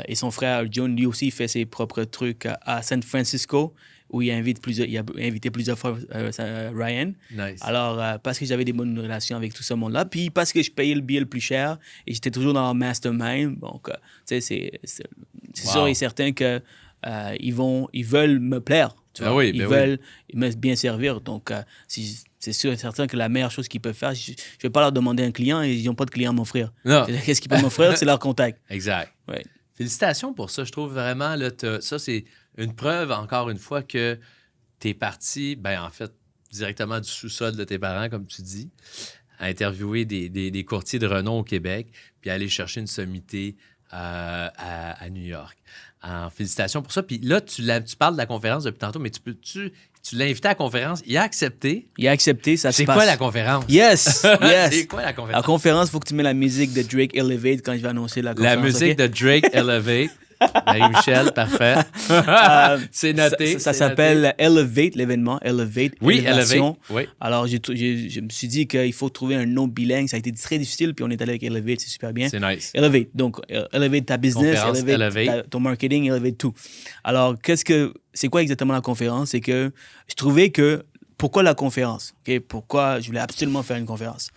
Et son frère John, lui aussi, il fait ses propres trucs à San Francisco, où il a invité plusieurs fois Ryan. Nice. Alors, parce que j'avais des bonnes relations avec tout ce monde-là, puis parce que je payais le billet le plus cher, et j'étais toujours dans le mastermind, donc, tu sais, c'est sûr et certain que ils veulent me plaire. Tu vois? Ils veulent me bien servir. Donc, c'est sûr et certain que la meilleure chose qu'ils peuvent faire, je ne vais pas leur demander un client et ils n'ont pas de client à m'offrir. Qu'est-ce qu'ils peuvent m'offrir? C'est leur contact. Exact. Ouais. Félicitations pour ça. Je trouve vraiment, là, ça, c'est une preuve, encore une fois, que tu es parti, en fait, directement du sous-sol de tes parents, comme tu dis. interviewer des courtiers de renom au Québec, puis aller chercher une sommité à New York. Félicitations pour ça. Puis là, tu parles de la conférence depuis tantôt, mais tu l'as invité à la conférence. Il a accepté. Il a accepté, ça se C'est passe. quoi la conférence? Yes! Yes! C'est quoi la conférence? La conférence, il faut que tu mets la musique de Drake Elevate quand je vais annoncer la conférence. La musique ok? de Drake Elevate. Marie-Michel, parfait. C'est noté. Ça s'appelle Elevate, l'événement. Elevate. Oui, Élévation. Elevate. Oui. Alors, je me suis dit qu'il faut trouver un nom bilingue. Ça a été très difficile, puis on est allé avec Elevate, c'est super bien. C'est nice. Elevate. Donc, Elevate ta business, Conférence, Elevate. ton marketing, Elevate tout. Alors, c'est quoi exactement la conférence? C'est que je trouvais que, pourquoi la conférence? Okay? Pourquoi je voulais absolument faire une conférence?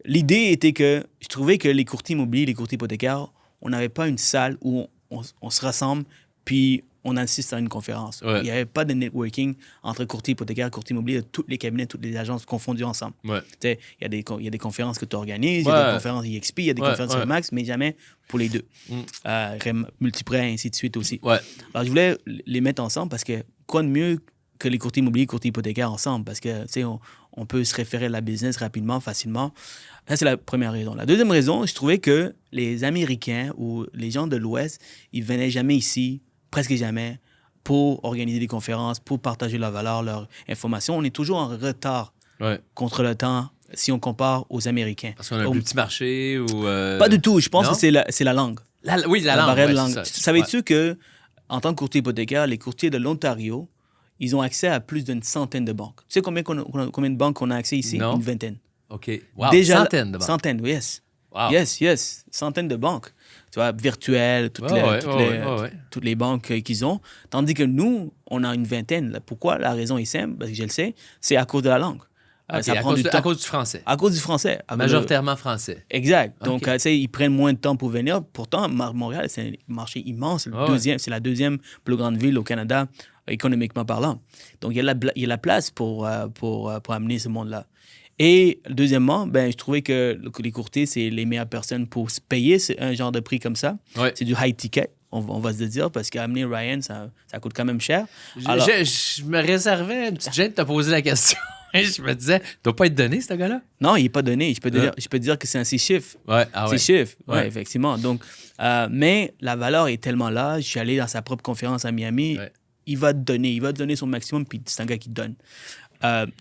L'idée était que je trouvais que les courtiers immobiliers, les courtiers hypothécaires, on n'avait pas une salle où on se rassemble, puis on assiste à une conférence. Ouais. Il n'y avait pas de networking entre courtiers hypothécaires, courtiers immobiliers, tous les cabinets, toutes les agences confondues ensemble. Ouais. Il y a des conférences que tu organises, il y a des conférences EXP, il y a des conférences Remax, mais jamais pour les deux. Multiprêt, ainsi de suite aussi. Ouais. Alors, je voulais les mettre ensemble parce que quoi de mieux que les courtiers immobiliers, courtiers hypothécaires ensemble? Parce que, tu sais, on peut se référer à la business rapidement, facilement. Ça, c'est la première raison. La deuxième raison, je trouvais que les Américains ou les gens de l'Ouest, ils venaient jamais ici, presque jamais, pour organiser des conférences, pour partager leur valeur, leur information. On est toujours en retard contre le temps si on compare aux Américains. Parce qu'on a un plus petit marché ou... Pas du tout. Je pense non? que c'est la langue. Oui, la langue. Barrière de ouais, langue. c'est ça. Savais-tu que, en tant que courtier hypothécaire, les courtiers de l'Ontario, ils ont accès à plus d'une centaine de banques. Tu sais combien de banques on a accès ici? Non. Une vingtaine. OK. Wow, Déjà, centaines de banques. Centaines, yes. Wow. Yes. Centaines de banques. Tu vois, virtuelles, toutes les banques qu'ils ont. Tandis que nous, on a une vingtaine. Pourquoi? La raison est simple, parce que je le sais, c'est à cause de la langue. Okay, ça prend du temps. À cause du français. À cause du français. Majoritairement français. Exact. Okay. Donc, tu sais, ils prennent moins de temps pour venir. Pourtant, Montréal, c'est un marché immense. C'est la deuxième plus grande ville au Canada, économiquement parlant. Donc, il y a la place pour amener ce monde-là. Et deuxièmement, je trouvais que les courtiers, c'est les meilleures personnes pour se payer un genre de prix comme ça. Ouais. C'est du high ticket, on va se dire, parce qu'amener Ryan, ça coûte quand même cher. Alors, je me réservais une petite gêne de te poser la question. Je me disais, il doit pas être donné, ce gars-là? Non, il n'est pas donné. Je peux te dire que c'est un 6 chiffres. Ouais, 6 chiffres, effectivement. Donc, mais la valeur est tellement là. Je suis allé dans sa propre conférence à Miami. Ouais. Il va te donner son maximum, puis c'est un gars qui te donne.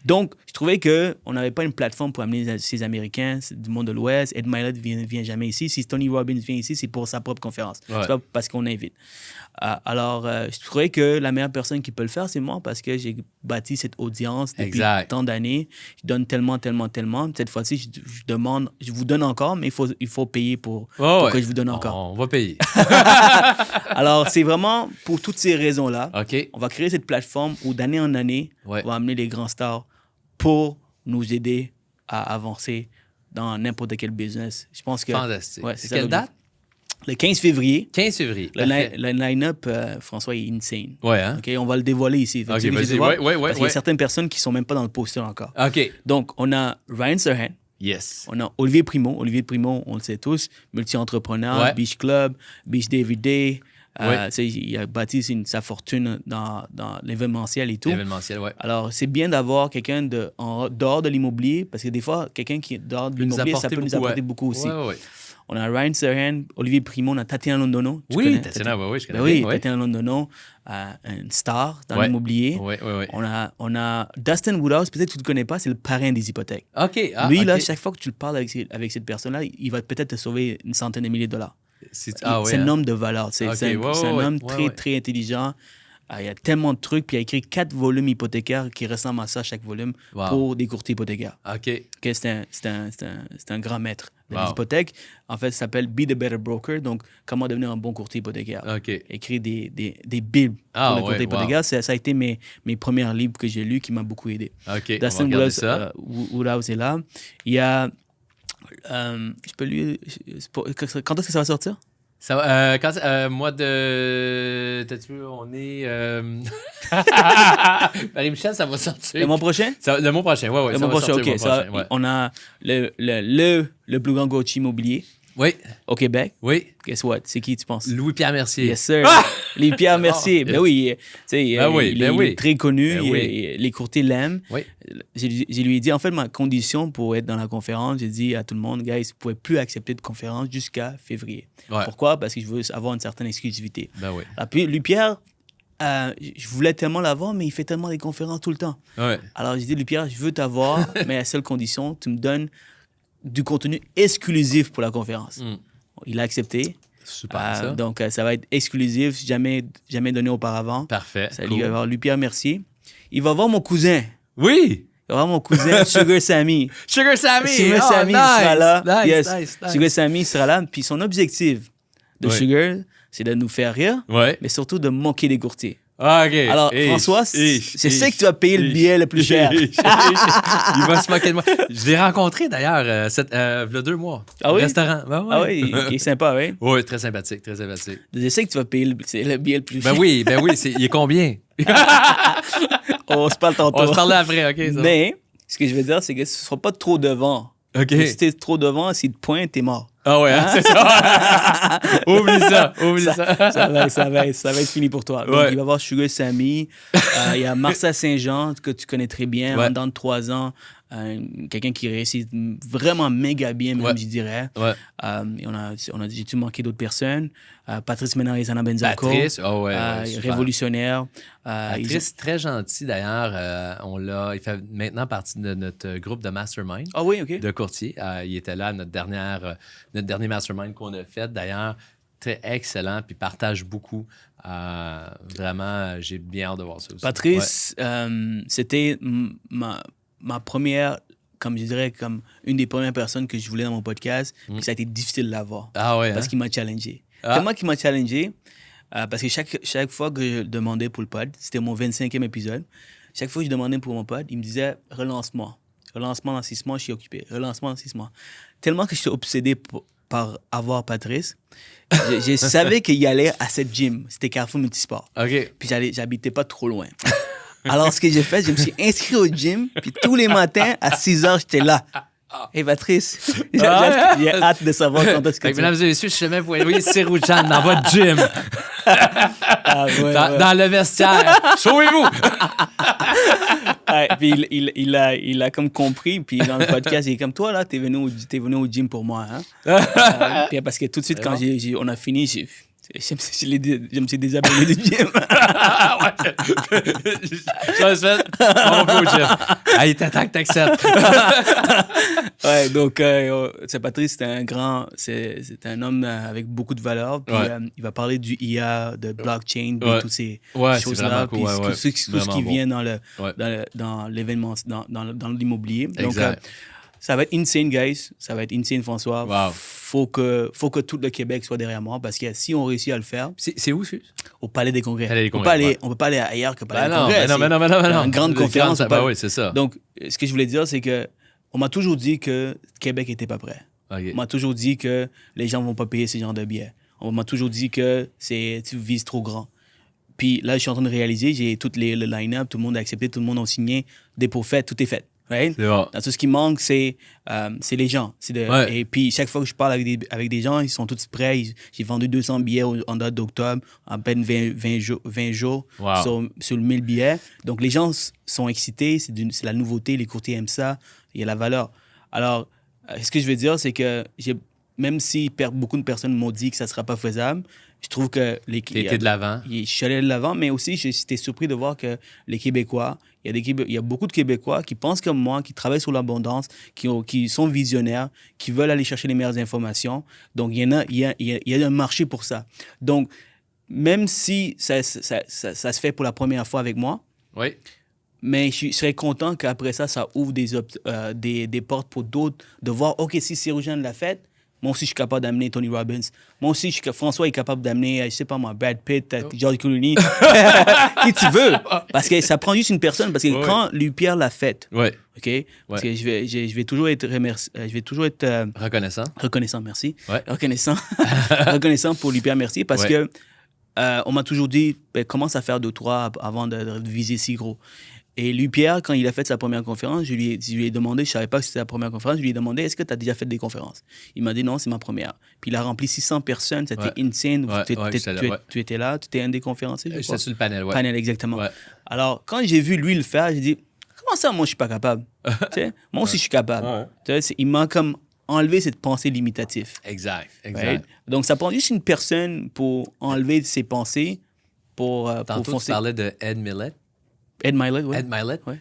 Donc, je trouvais qu'on n'avait pas une plateforme pour amener ces Américains du monde de l'Ouest. Ed Mylett ne vient jamais ici. Si Tony Robbins vient ici, c'est pour sa propre conférence. Ouais. C'est pas parce qu'on invite. Alors, je trouvais que la meilleure personne qui peut le faire, c'est moi, parce que j'ai bâti cette audience depuis tant d'années. Je donne tellement. Cette fois-ci, je vous donne encore, mais il faut payer pour que je vous donne encore. On va payer. Alors, c'est vraiment pour toutes ces raisons-là. Okay. On va créer cette plateforme où, d'année en année, on va amener les grands stars pour nous aider à avancer dans n'importe quel business. Je pense que... Fantastique. Ouais, c'est quelle date? Le 15 février. 15 février. Le line-up, François, est insane. Ouais, hein? OK, on va le dévoiler ici. OK, vas-y. Parce qu'il y a certaines personnes qui ne sont même pas dans le poster encore. OK. Donc, on a Ryan Serhant. Yes. On a Olivier Primo. Olivier Primo, on le sait tous, multi-entrepreneur, Beach Club, Beach Day Every Day. Il a bâti sa fortune dans l'événementiel et tout. L'événementiel, oui. Alors, c'est bien d'avoir quelqu'un dehors de l'immobilier, parce que des fois, quelqu'un qui est dehors de l'immobilier, ça peut nous apporter beaucoup aussi. Ouais. On a Ryan Serhant, Olivier Primo, on a Tatiana Londono. Oui, Tatiana, je connais. Oui, Tatiana Londono, une star dans l'immobilier. Oui. On a Dustin Woodhouse, peut-être que tu ne le connais pas, c'est le parrain des hypothèques. OK. Lui, là, chaque fois que tu le parles avec cette personne-là, il va peut-être te sauver une centaine de milliers de dollars. C'est un homme de valeur. C'est un homme très intelligent. Il y a tellement de trucs. Puis il a écrit 4 volumes hypothécaires qui ressemblent à ça, chaque volume, pour des courtiers hypothécaires. OK. C'est un grand maître de l'hypothèque. En fait, ça s'appelle Be the Better Broker. Donc, comment devenir un bon courtier hypothécaire. OK. Écrit des bibles pour le courtier hypothécaire. Ça a été mes premiers livres que j'ai lus qui m'ont beaucoup aidé. OK. Dustin Woodhouse est là. Il y a... je peux lui... Quand est-ce que ça va sortir? Ça va, mois de... T'as-tu vu, on est... Marie-Michel, ça va sortir. Le mois prochain? Le mois prochain, oui. Le mois prochain, OK. On a le plus grand coach immobilier. Oui. au Québec. Oui. Guess what? C'est qui, tu penses? Louis-Pierre Mercier. Yes, sir. Louis-Pierre Mercier. Ben oui, tu sais, il est très connu. Les courtiers l'aiment. Oui. Je lui ai dit, en fait, ma condition pour être dans la conférence, j'ai dit à tout le monde, guys, vous ne pouvez plus accepter de conférence jusqu'à février. Ouais. Pourquoi? Parce que je veux avoir une certaine exclusivité. Ben oui. Puis, Louis-Pierre, je voulais tellement l'avoir, mais il fait tellement des conférences tout le temps. Ouais. Alors, j'ai dit, Louis-Pierre, je veux t'avoir, mais à seule condition, tu me donnes du contenu exclusif pour la conférence. Il a accepté. Super, ça. Donc, ça va être exclusif, jamais donné auparavant. Parfait. Ça lui va avoir Louis-Pierre Mercier. Il va voir mon cousin. Oui! Il va voir mon cousin, Sugar Sammy. Sugar Sammy! Sugar Oh, Sammy nice, sera là. Nice, Yes. nice. Sugar Sammy sera là. Puis son objectif de Oui. Sugar, c'est de nous faire rire, Ouais. mais surtout de moquer les courtiers. Ah, OK. Alors, François, c'est ça que tu vas payer le billet le plus cher. Il va se moquer de moi. Je l'ai rencontré, d'ailleurs, il y a 2 mois. Ah oui? Au restaurant. Ben, ouais. Ah oui, il est sympa, oui. Oui, très sympathique, très sympathique. Je sais que tu vas payer le billet le plus cher. Ben oui, il est combien? On se parle tantôt. On se parle après, OK? Ça va. Mais, ce que je veux dire, c'est que ce ne sera pas trop devant. OK. Si t'es trop devant, s'il te pointe, t'es mort. Ah ouais, hein, c'est ça. Oublie ça. Ça va être fini pour toi. Donc, Ouais. il va y avoir Sugar Sammy. Il y a Marcia Saint-Jean, que tu connais très bien, Ouais. en dedans de 3 ans. Quelqu'un qui réussit vraiment méga bien, même, Ouais. je dirais. Ouais. Et j'ai-tu manqué d'autres personnes? Patrice Ménard et Zana Benzaco. Patrice, oh ouais, super. Révolutionnaire. Patrice, très gentil d'ailleurs. Il fait maintenant partie de notre groupe de mastermind Ah oui, OK. de courtier. Il était là à notre dernier mastermind qu'on a fait. D'ailleurs, très excellent, puis partage beaucoup. Vraiment, j'ai bien hâte de voir ça aussi. Patrice, c'était ma première, comme je dirais, comme une des premières personnes que je voulais dans mon podcast. Puis ça a été difficile de l'avoir. Ah ouais, Parce hein? qu'il m'a challengé. Ah. Tellement qu'il m'a challengé, parce que chaque fois que je demandais pour le pod, c'était mon 25e épisode, chaque fois que je demandais pour mon pod, il me disait « relance-moi. Relance-moi dans 6 mois, je suis occupé. Relance-moi dans 6 mois. » Tellement que j'étais obsédé par avoir Patrice, je savais qu'il allait à cette gym. C'était Carrefour Multisport. OK. Puis j'habitais pas trop loin. Alors, ce que j'ai fait, je me suis inscrit au gym, puis tous les matins, à 6 heures, j'étais là. Hey, Patrice, j'ai hâte de savoir quand est-ce que tu... Mesdames et messieurs, je sais même vous voyez Seroujan dans votre gym, Ouais. dans le vestiaire. Sauvez-vous! Ouais, puis il a comme compris, puis dans le podcast, il est comme toi, là, t'es venu au gym pour moi. Hein? Puis parce que tout de suite, quand on a fini, je me suis désabonné du gym. Ça se fait. On va au gym. Ah, il t'attend que t'acceptes. Ouais, donc, c'est Patrice, c'est un homme avec beaucoup de valeur. Puis il va parler du IA, de blockchain, de toutes ces choses-là. Puis tout ce qui vient dans l'événement, dans l'immobilier. Donc, ça va être insane, guys. Ça va être insane, François. Wow. Faut que tout le Québec soit derrière moi parce que si on réussit à le faire... C'est où, c'est? Au Palais des Congrès. Palais des Congrès, on peut pas aller ailleurs que Palais des Congrès. Non. Une grande conférence. Oui, c'est ça. Donc, ce que je voulais dire, c'est que on m'a toujours dit que Québec n'était pas prêt. Okay. On m'a toujours dit que les gens ne vont pas payer ce genre de billets. On m'a toujours dit que tu vises trop grand. Puis là, je suis en train de réaliser, j'ai tout le line-up, tout le monde a accepté, tout le monde a signé, dépôt fait, tout est fait. Right? C'est bon. Dans tout ce qui manque, c'est les gens. Et puis, chaque fois que je parle avec des gens, ils sont tous prêts. J'ai vendu 200 billets en date d'octobre, à peine 20 jours sur le 1000 billets. Donc, les gens sont excités. C'est la nouveauté. Les courtiers aiment ça. Il y a la valeur. Alors, ce que je veux dire, c'est que même si beaucoup de personnes m'ont dit que ça ne sera pas faisable, je trouve que T'étais de l'avant. Je suis allé de l'avant, mais aussi, j'étais surpris de voir que les Québécois, il y a beaucoup de Québécois qui pensent comme moi, qui travaillent sur l'abondance, qui sont visionnaires, qui veulent aller chercher les meilleures informations. Donc, il y a un marché pour ça. Donc, même si ça se fait pour la première fois avec moi, oui. Mais je serais content qu'après ça ouvre des portes pour d'autres, de voir, OK, si Seroujan l'a fait, moi aussi, je suis capable d'amener Tony Robbins. Moi aussi, François est capable d'amener, je sais pas moi, Brad Pitt, George Clooney, qui tu veux. Parce que ça prend juste une personne. Parce que quand Louis-Pierre l'a fait, OK? Parce que je vais toujours être reconnaissant, merci. Ouais. Reconnaissant pour Louis-Pierre Mercier parce que on m'a toujours dit, commence à faire 2-3 avant de viser si gros. Et lui, Pierre, quand il a fait sa première conférence, je lui ai demandé, je ne savais pas que c'était sa première conférence, je lui ai demandé, est-ce que tu as déjà fait des conférences? Il m'a dit, non, c'est ma première. Puis il a rempli 600 personnes, c'était insane. Tu étais là, tu étais un des conférenciers, je crois. J'étais sur le panel, ouais. Panel, exactement. Ouais. Alors, quand j'ai vu lui le faire, j'ai dit, comment ça, moi, je suis pas capable? Moi aussi, je suis capable. Il m'a comme enlevé cette pensée limitative. Exact. Right? Donc, ça prend juste une personne pour enlever ses pensées, Tantôt, pour foncer. tu parlais de Ed Mylett. Ed Mylett, oui. Ed Mylett. Ouais.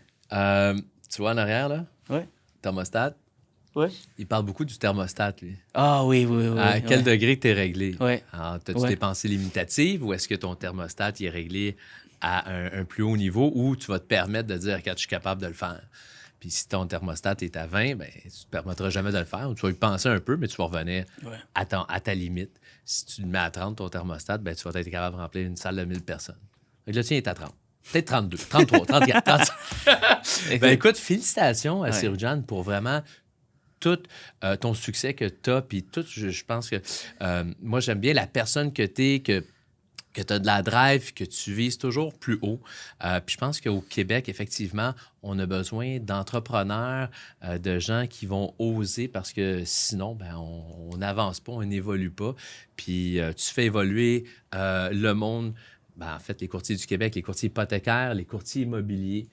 Tu vois en arrière, là? Oui. Thermostat. Oui. Il parle beaucoup du thermostat, lui. Ah oui. À quel degré tu es réglé? Ouais. Alors, as-tu des pensées limitatives ou est-ce que ton thermostat il est réglé à un plus haut niveau où tu vas te permettre de dire, regarde, je suis capable de le faire? Puis si ton thermostat est à 20, ben, tu ne te permettras jamais de le faire. Ou tu vas y penser un peu, mais tu vas revenir à ta limite. Si tu le mets à 30, ton thermostat, ben, tu vas être capable de remplir une salle de 1000 personnes. Donc, le tien est à 30. Peut-être 32, 33, 34, 35. Ben, écoute, félicitations à Sirujaan pour vraiment tout ton succès que tu as. Puis tout, je pense que moi, j'aime bien la personne que tu es, que tu as de la drive, que tu vises toujours plus haut. Puis je pense qu'au Québec, effectivement, on a besoin d'entrepreneurs, de gens qui vont oser parce que sinon, ben, on n'avance pas, on n'évolue pas. Puis tu fais évoluer le monde. Ben, en fait, les courtiers du Québec, les courtiers hypothécaires, les courtiers immobiliers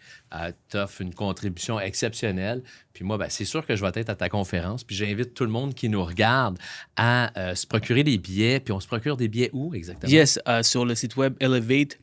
t'offrent une contribution exceptionnelle. Puis moi, ben, c'est sûr que je vais être à ta conférence. Puis j'invite tout le monde qui nous regarde à se procurer des billets. Puis on se procure des billets où exactement? Yes, sur le site web Elevate.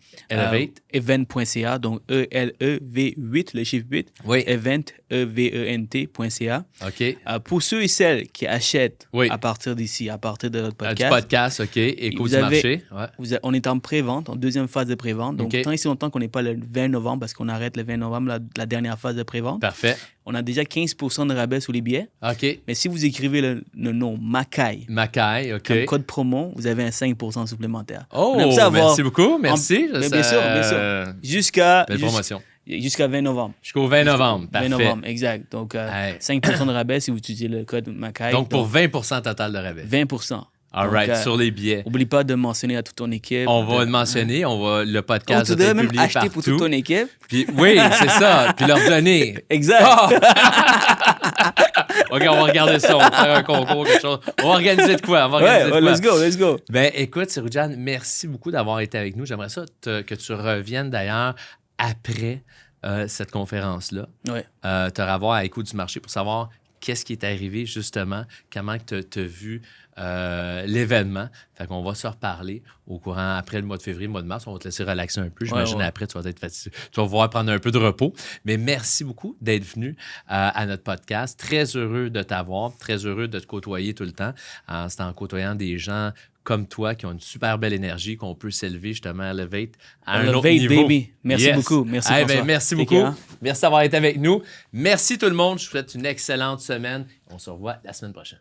Event.ca, donc ELEV8, le chiffre 8. Oui. Event, EVENT.ca. OK. Pour ceux et celles qui achètent à partir d'ici, à partir de notre podcast. Du podcast, OK. Écho du marché. Ouais. On est en pré-vente, en deuxième phase de pré-vente. Donc, tant ici longtemps qu'on n'est pas le 20 novembre, parce qu'on arrête le 20 novembre, la dernière phase de pré-vente. Parfait. On a déjà 15% de rabais sur les billets. OK. Mais si vous écrivez le nom Makai, OK. comme code promo, vous avez un 5% supplémentaire. Oh, merci beaucoup. Merci. Bien sûr. Jusqu'à 20 novembre. Jusqu'au 20 novembre. Parfait. 20 novembre, exact. Donc, 5% de rabais si vous utilisez le code Makai. Donc, pour 20% total de rabais. 20%. All right, sur les billets. N'oublie pas de mentionner à toute ton équipe. On va le mentionner, le podcast tu devrais même acheter partout. Pour toute ton équipe. Puis, oui, c'est ça. Puis leur donner. Exact. Oh! OK, on va regarder ça. On va faire un concours, quelque chose. On va organiser de quoi? Let's go. Ben, écoute, Sirujaan, merci beaucoup d'avoir été avec nous. J'aimerais ça que tu reviennes d'ailleurs après cette conférence-là. Ouais. Te revoir à Écho du marché pour savoir qu'est-ce qui est arrivé, justement, comment tu as vu l'événement. Fait qu'on va se reparler au courant après le mois de février, le mois de mars. On va te laisser relaxer un peu. J'imagine après, tu vas être fatigué. Tu vas pouvoir prendre un peu de repos. Mais merci beaucoup d'être venu à notre podcast. Très heureux de t'avoir. Très heureux de te côtoyer tout le temps. C'est en côtoyant des gens comme toi qui ont une super belle énergie qu'on peut s'élever justement à Elevate à un autre niveau. Baby. Merci beaucoup. Merci François. Merci beaucoup. Merci d'avoir été avec nous. Merci tout le monde. Je vous souhaite une excellente semaine. On se revoit la semaine prochaine.